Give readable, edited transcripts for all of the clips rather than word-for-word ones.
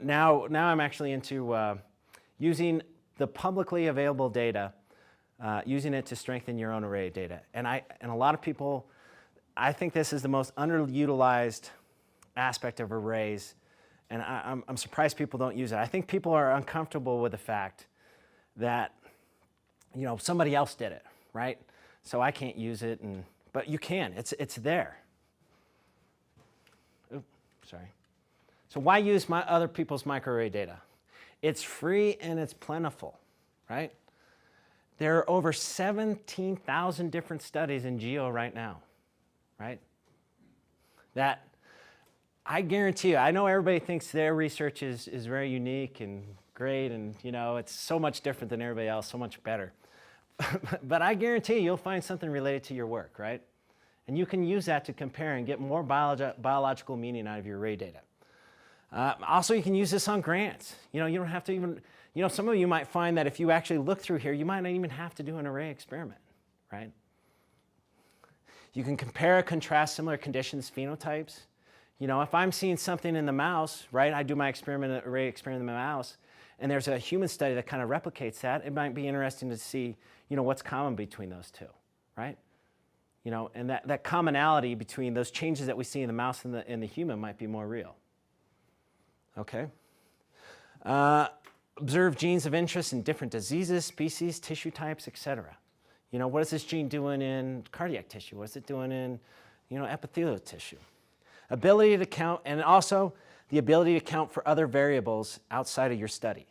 now I'm actually into using the publicly available data, using it to strengthen your own array data. And a lot of people, I think this is the most underutilized aspect of arrays, and I'm surprised people don't use it. I think people are uncomfortable with the fact that, you know, somebody else did it, right? So I can't use it, but you can. It's there. Oops, sorry. So why use other people's microarray data? It's free and it's plentiful, right? There are over 17,000 different studies in geo right now, right? That I guarantee you, I know everybody thinks their research is very unique and great, and you know, it's so much different than everybody else, so much better. But I guarantee you'll find something related to your work, right? And you can use that to compare and get more biological meaning out of your array data. Also, you can use this on grants. You know, you don't have to even, you know, some of you might find that if you actually look through here, you might not even have to do an array experiment, right? You can compare, contrast similar conditions, phenotypes. You know, if I'm seeing something in the mouse, right, I do my array experiment in the mouse, and there's a human study that kind of replicates that, it might be interesting to see, you know, what's common between those two, right? You know, and that commonality between those changes that we see in the mouse and the human might be more real. Okay. Observe genes of interest in different diseases, species, tissue types, etc. You know, what is this gene doing in cardiac tissue? What is it doing in, you know, epithelial tissue? Ability to count, and also the ability to count for other variables outside of your study.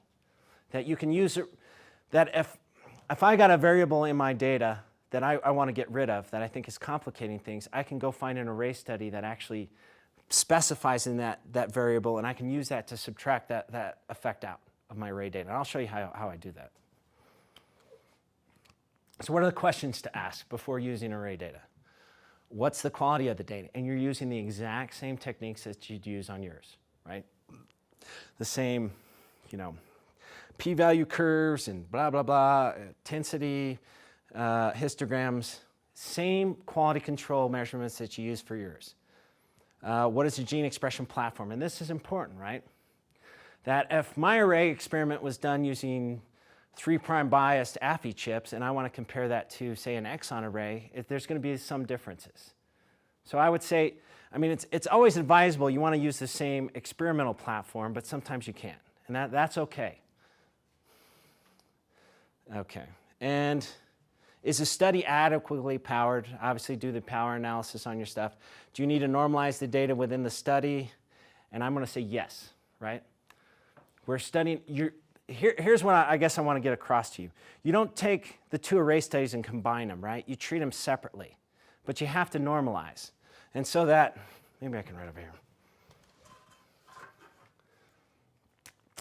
That you can use it, that if I got a variable in my data that I want to get rid of, that I think is complicating things, I can go find an array study that actually specifies in that variable, and I can use that to subtract that effect out of my array data. And I'll show you how I do that. So what are the questions to ask before using array data? What's the quality of the data? And you're using the exact same techniques that you'd use on yours, right? The same, you know, p-value curves and blah, blah, blah, intensity, histograms, same quality control measurements that you use for yours. What is the gene expression platform? And this is important, right? That if my array experiment was done using 3' biased AFI chips, and I want to compare that to, say, an exon array, there's going to be some differences. So I would say, I mean, it's always advisable you want to use the same experimental platform, but sometimes you can't, and that's okay. Okay, and is the study adequately powered? Obviously, do the power analysis on your stuff. Do you need to normalize the data within the study? And I'm going to say yes, right? We're studying, here's what I guess I want to get across to you. You don't take the two array studies and combine them, right? You treat them separately, but you have to normalize. And so that, maybe I can write over here.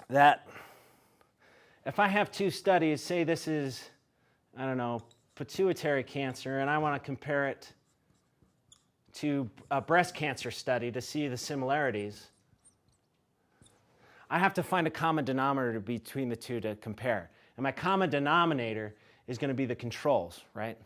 That if I have two studies, say this is, I don't know, pituitary cancer, and I want to compare it to a breast cancer study to see the similarities, I have to find a common denominator between the two to compare. And my common denominator is going to be the controls, right?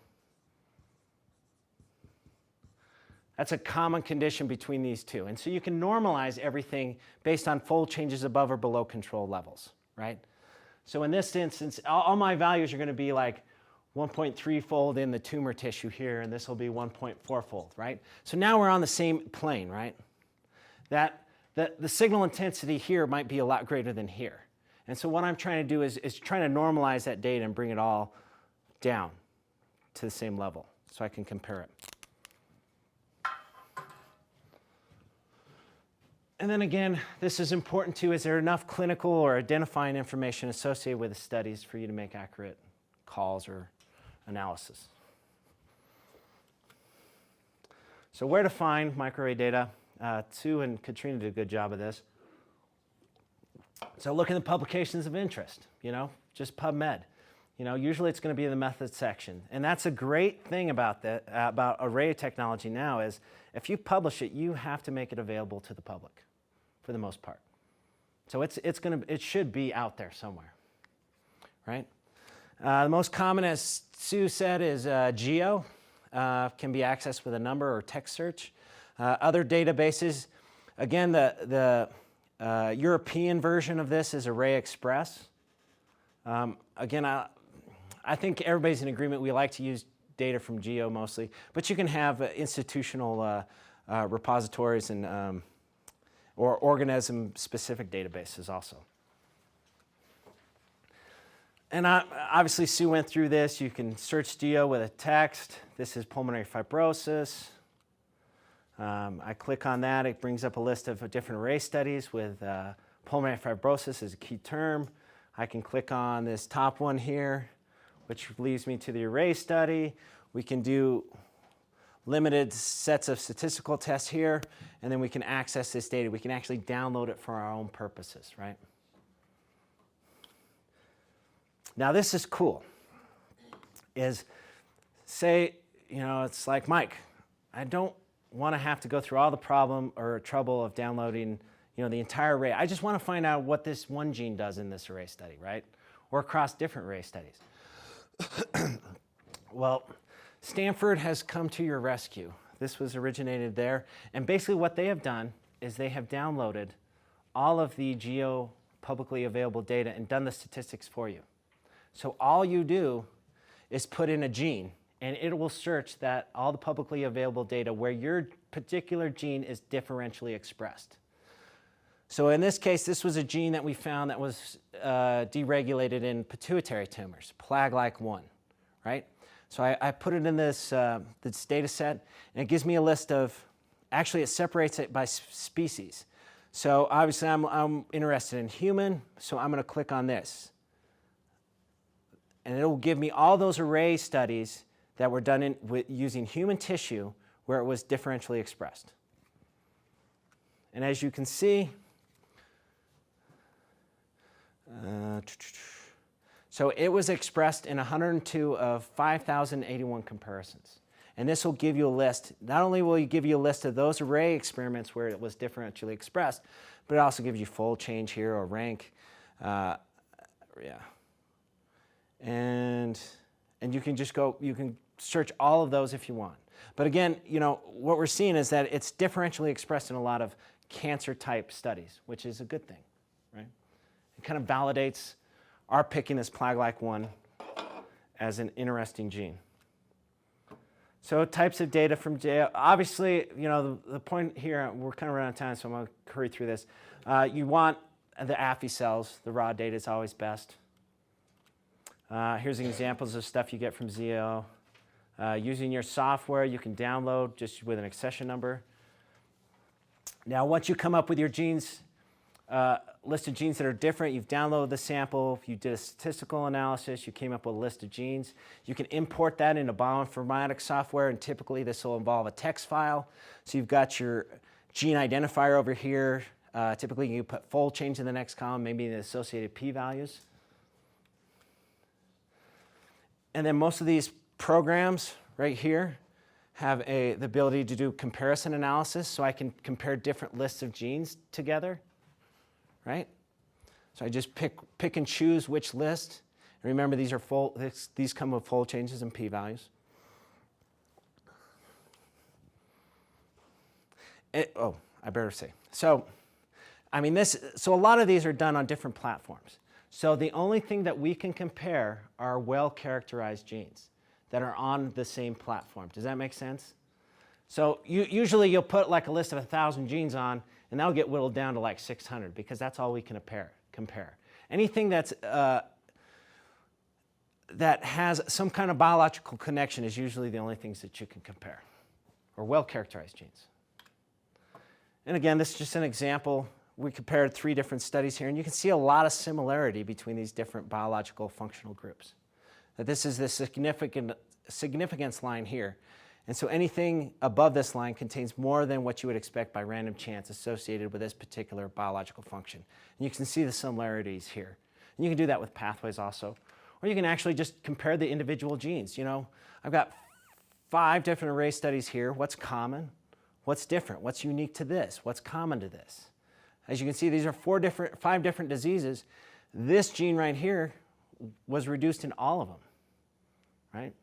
That's a common condition between these two. And so you can normalize everything based on fold changes above or below control levels, right? So in this instance, all my values are going to be like 1.3-fold in the tumor tissue here, and this will be 1.4-fold, right? So now we're on the same plane, right? That the signal intensity here might be a lot greater than here. And so what I'm trying to do is trying to normalize that data and bring it all down to the same level so I can compare it. And then again, this is important too. Is there enough clinical or identifying information associated with the studies for you to make accurate calls or analysis? So where to find microarray data? Sue and Katrina did a good job of this. So look in the publications of interest, you know, just Pubmed. You know, usually it's going to be in the methods section. And that's a great thing about about array technology now is if you publish it, you have to make it available to the public for the most part. So it should be out there somewhere, right? The most common, as Sue said, is geo. Can be accessed with a number or text search. Other databases, again, the European version of this is Array Express. Again, I think everybody's in agreement. We like to use data from Geo mostly, but you can have institutional repositories and or organism-specific databases also. And obviously, Sue went through this. You can search Geo with a text. This is pulmonary fibrosis. I click on that. It brings up a list of different array studies with pulmonary fibrosis as a key term. I can click on this top one here, which leads me to the array study. We can do limited sets of statistical tests here, and then we can access this data. We can actually download it for our own purposes, right? Now this is cool. Is say, you know, it's like, Mike, I don't want to have to go through all the problem or trouble of downloading, you know, the entire array. I just want to find out what this one gene does in this array study, right? Or across different array studies. Well, Stanford has come to your rescue. This was originated there. And basically what they have done is they have downloaded all of the Geo publicly available data and done the statistics for you. So all you do is put in a gene, and it will search that all the publicly available data where your particular gene is differentially expressed. So in this case, this was a gene that we found that was deregulated in pituitary tumors, PLAG-like 1, right? So I put it in this data set, and it gives me a list of, actually it separates it by species. So obviously I'm interested in human, so I'm going to click on this. And it will give me all those array studies that were done using human tissue where it was differentially expressed. And as you can see, so it was expressed in 102 of 5,081 comparisons. And this will give you a list. Not only will it give you a list of those array experiments where it was differentially expressed, but it also gives you fold change here or rank. Yeah. And you can just go, you can search all of those if you want. But again, you know, what we're seeing is that it's differentially expressed in a lot of cancer type studies, which is a good thing, right? It kind of validates our picking this PLAG-like 1 as an interesting gene. So types of data from Geo. Obviously, you know, the point here, we're kind of running out of time, so I'm going to hurry through this. You want the AFI cells. The raw data is always best. Here's examples of stuff you get from Geo. Using your software, you can download just with an accession number. Now, once you come up with your genes, list of genes that are different, you've downloaded the sample, you did a statistical analysis, you came up with a list of genes. You can import that into bioinformatics software, and typically this will involve a text file. So you've got your gene identifier over here. Typically, you put fold change in the next column, maybe the associated p-values. And then most of these programs right here have the ability to do comparison analysis, so I can compare different lists of genes together, right? So I just pick and choose which list. And remember, these come with fold changes and p-values. I better say. So, I mean, so a lot of these are done on different platforms. So the only thing that we can compare are well-characterized genes that are on the same platform. Does that make sense? So usually you'll put like a list of 1,000 genes on, and that'll get whittled down to like 600 because that's all we can compare. Anything that has some kind of biological connection is usually the only things that you can compare, or well-characterized genes. And again, this is just an example. We compared 3 different studies here, and you can see a lot of similarity between these different biological functional groups. That this is the significance line here. And so anything above this line contains more than what you would expect by random chance associated with this particular biological function. And you can see the similarities here. And you can do that with pathways also. Or you can actually just compare the individual genes. You know, I've got 5 different array studies here. What's common? What's different? What's unique to this? What's common to this? As you can see, these are 5 different diseases. This gene right here was reduced in all of them, right?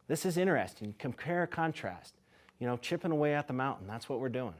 This is interesting. Compare, contrast. You know, chipping away at the mountain. That's what we're doing.